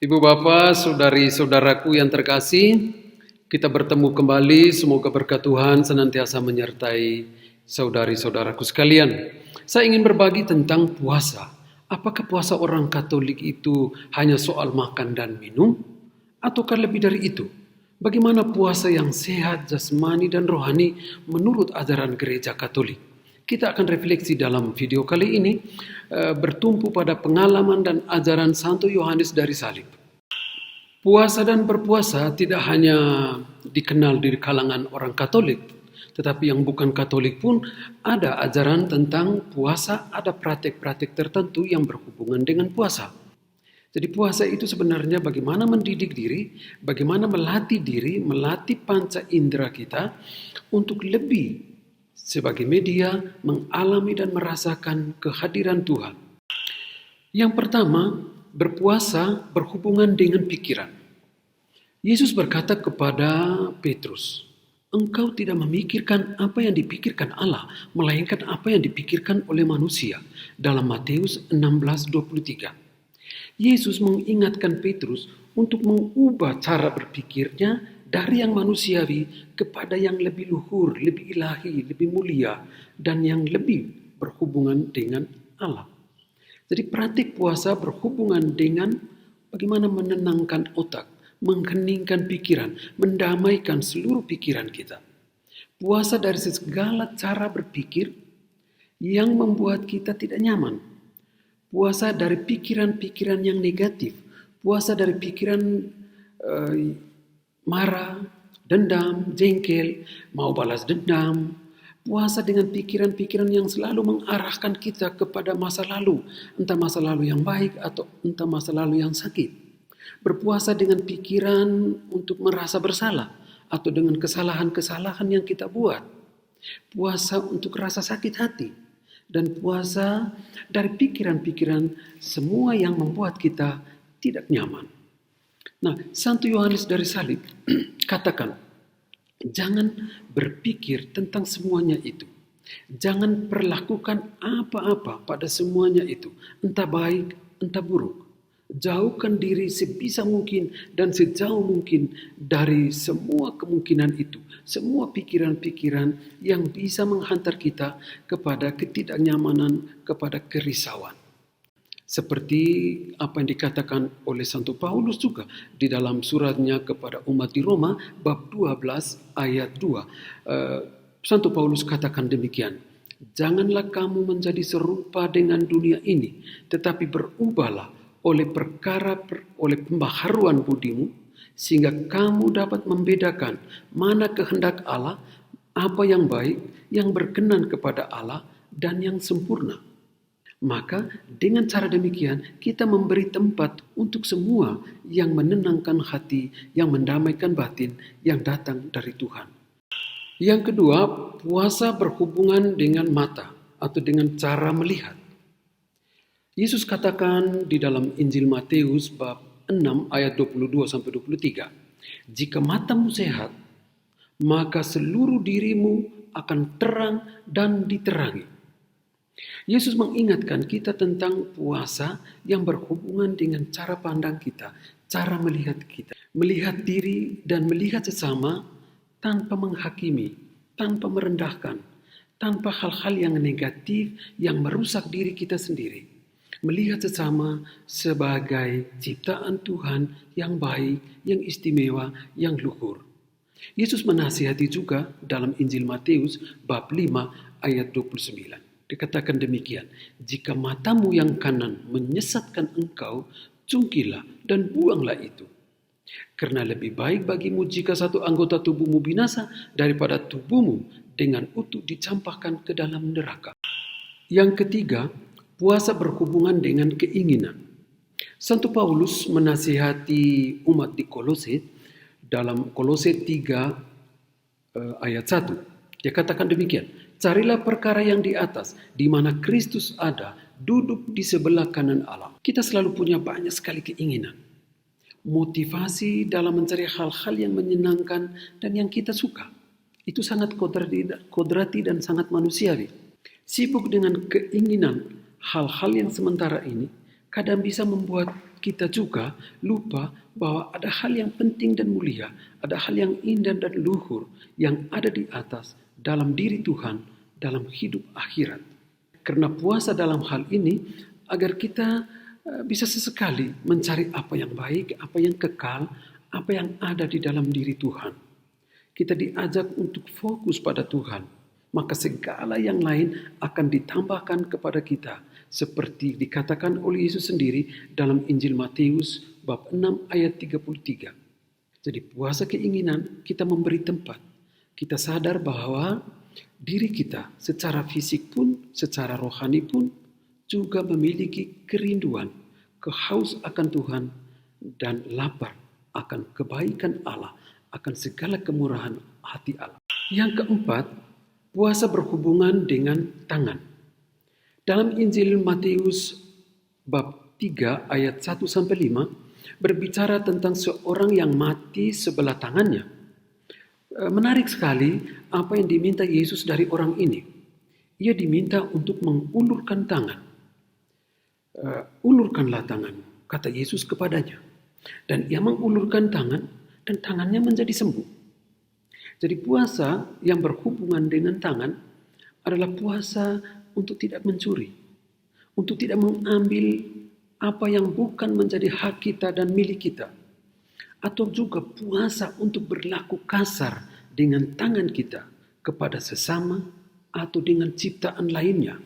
Ibu Bapak, saudari-saudaraku yang terkasih, kita bertemu kembali. Semoga berkat Tuhan senantiasa menyertai saudari-saudaraku sekalian. Saya ingin berbagi tentang puasa. Apakah puasa orang Katolik itu hanya soal makan dan minum? Ataukah lebih dari itu? Bagaimana puasa yang sehat, jasmani, dan rohani menurut ajaran gereja Katolik? Kita akan refleksi dalam video kali ini bertumpu pada pengalaman dan ajaran Santo Yohanes dari Salib. Puasa dan berpuasa tidak hanya dikenal di kalangan orang Katolik, tetapi yang bukan Katolik pun ada ajaran tentang puasa, ada praktek-praktek tertentu yang berhubungan dengan puasa. Jadi puasa itu sebenarnya bagaimana mendidik diri, bagaimana melatih diri, melatih panca indera kita untuk lebih sebagai media mengalami dan merasakan kehadiran Tuhan. Yang pertama, berpuasa berhubungan dengan pikiran. Yesus berkata kepada Petrus, engkau tidak memikirkan apa yang dipikirkan Allah, melainkan apa yang dipikirkan oleh manusia. Dalam Matius 16:23. Yesus mengingatkan Petrus untuk mengubah cara berpikirnya dari yang manusiawi kepada yang lebih luhur, lebih ilahi, lebih mulia, dan yang lebih berhubungan dengan Allah. Jadi praktik puasa berhubungan dengan bagaimana menenangkan otak, mengheningkan pikiran, mendamaikan seluruh pikiran kita. Puasa dari segala cara berpikir yang membuat kita tidak nyaman. Puasa dari pikiran-pikiran yang negatif. Puasa dari pikiran marah, dendam, jengkel, mau balas dendam. Puasa dengan pikiran-pikiran yang selalu mengarahkan kita kepada masa lalu, entah masa lalu yang baik atau entah masa lalu yang sakit. Berpuasa dengan pikiran untuk merasa bersalah atau dengan kesalahan-kesalahan yang kita buat. Puasa untuk rasa sakit hati. Dan puasa dari pikiran-pikiran semua yang membuat kita tidak nyaman. Nah, Santo Yohanes dari Salib katakan, jangan berpikir tentang semuanya itu. Jangan perlakukan apa-apa pada semuanya itu. Entah baik, entah buruk. Jauhkan diri sebisa mungkin dan sejauh mungkin dari semua kemungkinan itu. Semua pikiran-pikiran yang bisa menghantar kita kepada ketidaknyamanan, kepada kerisauan. Seperti apa yang dikatakan oleh Santo Paulus juga di dalam suratnya kepada umat di Roma bab 12 ayat 2. Santo Paulus katakan demikian, janganlah kamu menjadi serupa dengan dunia ini, tetapi berubahlah oleh pembaharuan budimu, sehingga kamu dapat membedakan mana kehendak Allah, apa yang baik, yang berkenan kepada Allah, dan yang sempurna. Maka dengan cara demikian kita memberi tempat untuk semua yang menenangkan hati, yang mendamaikan batin, yang datang dari Tuhan. Yang kedua, puasa berhubungan dengan mata atau dengan cara melihat. Yesus katakan di dalam Injil Matius bab 6 ayat 22-23. Jika matamu sehat, maka seluruh dirimu akan terang dan diterangi. Yesus mengingatkan kita tentang puasa yang berhubungan dengan cara pandang kita, cara melihat kita. Melihat diri dan melihat sesama tanpa menghakimi, tanpa merendahkan, tanpa hal-hal yang negatif yang merusak diri kita sendiri. Melihat sesama sebagai ciptaan Tuhan yang baik, yang istimewa, yang luhur. Yesus menasihati juga dalam Injil Matius bab 5 ayat 29. Dikatakan demikian, jika matamu yang kanan menyesatkan engkau, cungkilah dan buanglah itu. Karena lebih baik bagimu jika satu anggota tubuhmu binasa daripada tubuhmu dengan utuh dicampakkan ke dalam neraka. Yang ketiga, puasa berhubungan dengan keinginan. Santo Paulus menasihati umat di Kolose dalam Kolose 3 ayat 1. Dia katakan demikian, carilah perkara yang di atas, di mana Kristus ada, duduk di sebelah kanan Allah. Kita selalu punya banyak sekali keinginan. Motivasi dalam mencari hal-hal yang menyenangkan dan yang kita suka. Itu sangat kodrati dan sangat manusiawi. Sibuk dengan keinginan hal-hal yang sementara ini, kadang bisa membuat kita juga lupa bahwa ada hal yang penting dan mulia, ada hal yang indah dan luhur yang ada di atas dalam diri Tuhan dalam hidup akhirat. Karena puasa dalam hal ini agar kita bisa sesekali mencari apa yang baik, apa yang kekal, apa yang ada di dalam diri Tuhan. Kita diajak untuk fokus pada Tuhan, maka segala yang lain akan ditambahkan kepada kita, seperti dikatakan oleh Yesus sendiri dalam Injil Matius bab 6 ayat 33. Jadi puasa keinginan kita memberi tempat. Kita sadar bahwa diri kita secara fisik pun, secara rohani pun juga memiliki kerinduan, kehaus akan Tuhan, dan lapar akan kebaikan Allah, akan segala kemurahan hati Allah. Yang keempat, puasa berhubungan dengan tangan. Dalam Injil Matius bab 3 ayat 1-5 berbicara tentang seorang yang mati sebelah tangannya. Menarik sekali apa yang diminta Yesus dari orang ini. Ia diminta untuk mengulurkan tangan. Ulurkanlah tanganmu, kata Yesus kepadanya. Dan ia mengulurkan tangan dan tangannya menjadi sembuh. Jadi puasa yang berhubungan dengan tangan adalah puasa untuk tidak mencuri, untuk tidak mengambil apa yang bukan menjadi hak kita dan milik kita, atau juga puasa untuk berlaku kasar dengan tangan kita kepada sesama atau dengan ciptaan lainnya.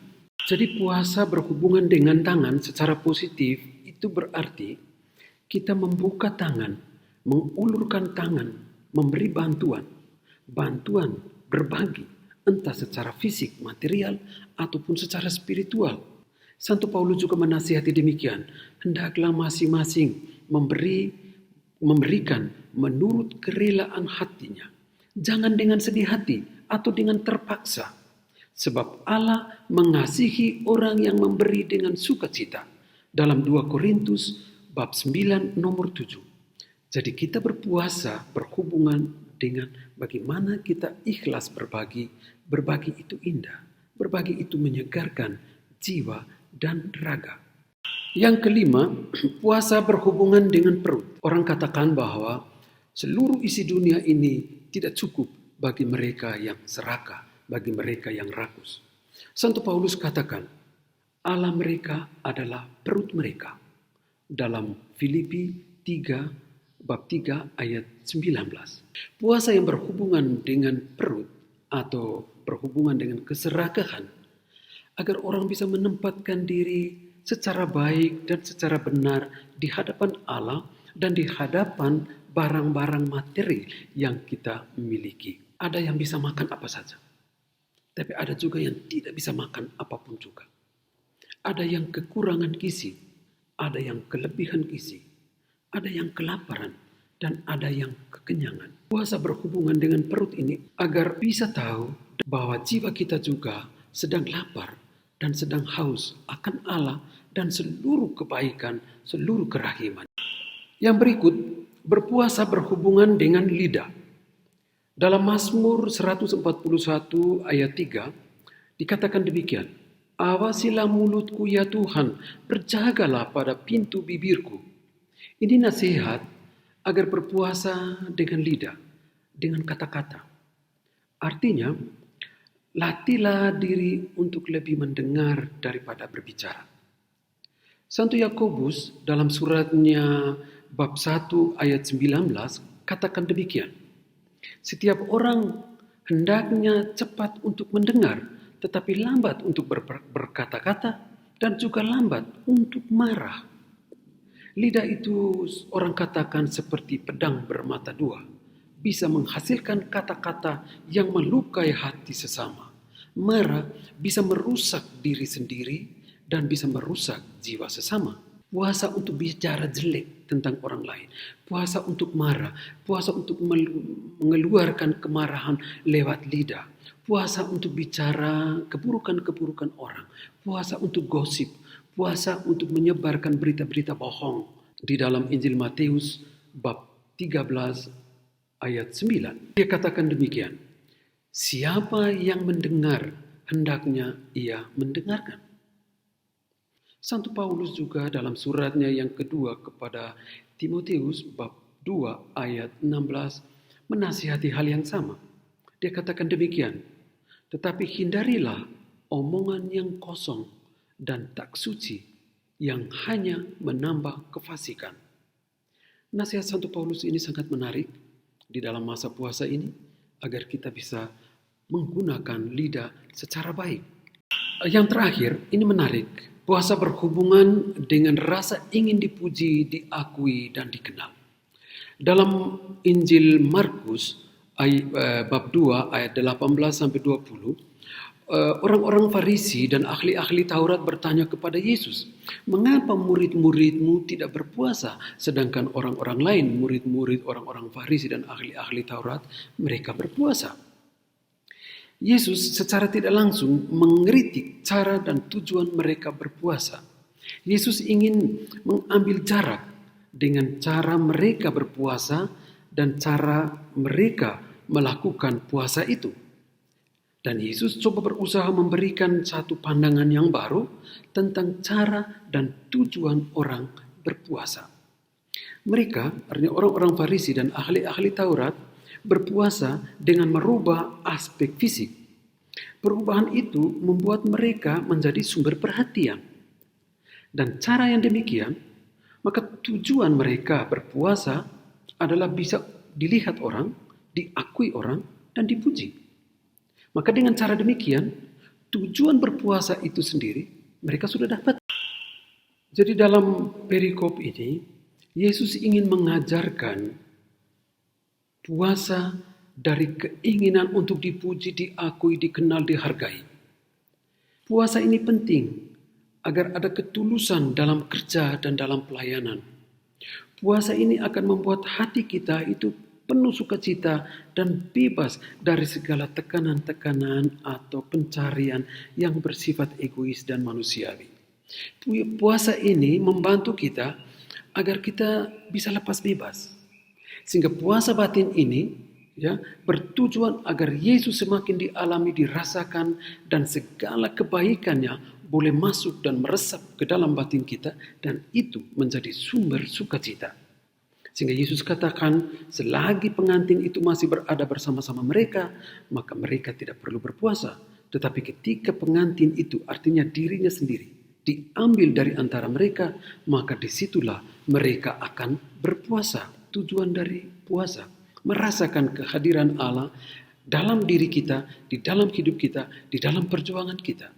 Jadi puasa berhubungan dengan tangan secara positif itu berarti kita membuka tangan, mengulurkan tangan, memberi bantuan berbagi, entah secara fisik, material, ataupun secara spiritual. Santo Paulus juga menasihati demikian, hendaklah masing-masing memberikan menurut kerelaan hatinya. Jangan dengan sedih hati atau dengan terpaksa, sebab Allah mengasihi orang yang memberi dengan sukacita. Dalam 2 Korintus bab 9 nomor 7. Jadi kita berpuasa berhubungan dengan bagaimana kita ikhlas berbagi. Berbagi itu indah. Berbagi itu menyegarkan jiwa dan raga. Yang kelima, puasa berhubungan dengan perut. Orang katakan bahwa seluruh isi dunia ini tidak cukup bagi mereka yang serakah, bagi mereka yang rakus. Santo Paulus katakan, Allah mereka adalah perut mereka. Dalam Filipi 3 bab 3 ayat 19. Puasa yang berhubungan dengan perut atau berhubungan dengan keserakahan agar orang bisa menempatkan diri secara baik dan secara benar di hadapan Allah dan di hadapan barang-barang materi yang kita miliki. Ada yang bisa makan apa saja, tapi ada juga yang tidak bisa makan apapun juga. Ada yang kekurangan gizi, ada yang kelebihan gizi, ada yang kelaparan, dan ada yang kekenyangan. Puasa berhubungan dengan perut ini agar bisa tahu bahwa jiwa kita juga sedang lapar dan sedang haus akan Allah dan seluruh kebaikan, seluruh kerahiman. Yang berikut, berpuasa berhubungan dengan lidah. Dalam Mazmur 141 ayat 3 dikatakan demikian, awasilah mulutku ya Tuhan, berjagalah pada pintu bibirku. Ini nasihat agar berpuasa dengan lidah, dengan kata-kata. Artinya, latihlah diri untuk lebih mendengar daripada berbicara. Santo Yakobus dalam suratnya bab 1 ayat 19 katakan demikian. Setiap orang hendaknya cepat untuk mendengar, tetapi lambat untuk berkata-kata dan juga lambat untuk marah. Lidah itu orang katakan seperti pedang bermata dua. Bisa menghasilkan kata-kata yang melukai hati sesama. Marah bisa merusak diri sendiri dan bisa merusak jiwa sesama. Puasa untuk bicara jelek tentang orang lain. Puasa untuk marah. Puasa untuk mengeluarkan kemarahan lewat lidah. Puasa untuk bicara keburukan-keburukan orang. Puasa untuk gosip. Puasa untuk menyebarkan berita-berita bohong. Di dalam Injil Matius bab 13 ayat 9. Dia katakan demikian. Siapa yang mendengar, hendaknya ia mendengarkan. Santo Paulus juga dalam suratnya yang kedua kepada Timotius bab 2 ayat 16 menasihati hal yang sama. Dia katakan demikian, tetapi hindarilah omongan yang kosong dan tak suci yang hanya menambah kefasikan. Nasihat Santo Paulus ini sangat menarik di dalam masa puasa ini agar kita bisa menggunakan lidah secara baik. Yang terakhir, ini menarik. Puasa berhubungan dengan rasa ingin dipuji, diakui, dan dikenal. Dalam Injil Markus bab 2 ayat 18 sampai 20, orang-orang Farisi dan ahli-ahli Taurat bertanya kepada Yesus, "Mengapa murid-muridmu tidak berpuasa, sedangkan orang-orang lain, murid-murid orang-orang Farisi dan ahli-ahli Taurat, mereka berpuasa?" Yesus secara tidak langsung mengkritik cara dan tujuan mereka berpuasa. Yesus ingin mengambil jarak dengan cara mereka berpuasa dan cara mereka melakukan puasa itu. Dan Yesus coba berusaha memberikan satu pandangan yang baru tentang cara dan tujuan orang berpuasa. Mereka, artinya orang-orang Farisi dan ahli-ahli Taurat, berpuasa dengan merubah aspek fisik. Perubahan itu membuat mereka menjadi sumber perhatian. Dan cara yang demikian, maka tujuan mereka berpuasa adalah bisa dilihat orang, diakui orang, dan dipuji. Maka dengan cara demikian, tujuan berpuasa itu sendiri mereka sudah dapat. Jadi dalam perikop ini, Yesus ingin mengajarkan puasa dari keinginan untuk dipuji, diakui, dikenal, dihargai. Puasa ini penting agar ada ketulusan dalam kerja dan dalam pelayanan. Puasa ini akan membuat hati kita itu penuh sukacita dan bebas dari segala tekanan-tekanan atau pencarian yang bersifat egois dan manusiawi. Puasa ini membantu kita agar kita bisa lepas bebas. Sehingga puasa batin ini bertujuan agar Yesus semakin dialami, dirasakan, dan segala kebaikannya boleh masuk dan meresap ke dalam batin kita, dan itu menjadi sumber sukacita. Sehingga Yesus katakan, selagi pengantin itu masih berada bersama-sama mereka, maka mereka tidak perlu berpuasa. Tetapi ketika pengantin itu, artinya dirinya sendiri, diambil dari antara mereka, maka disitulah mereka akan berpuasa. Tujuan dari puasa, merasakan kehadiran Allah dalam diri kita, di dalam hidup kita, di dalam perjuangan kita.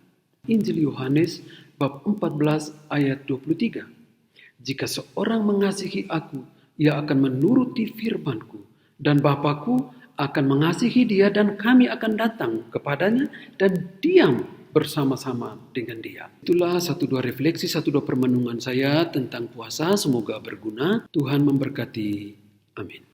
Injil Yohanes bab 14 ayat 23. Jika seorang mengasihi aku, ia akan menuruti firman-Ku, dan Bapa-Ku akan mengasihi dia, dan kami akan datang kepadanya dan diam bersama-sama dengan dia. Itulah satu dua refleksi, satu dua permenungan saya tentang puasa. Semoga berguna. Tuhan memberkati. Amin.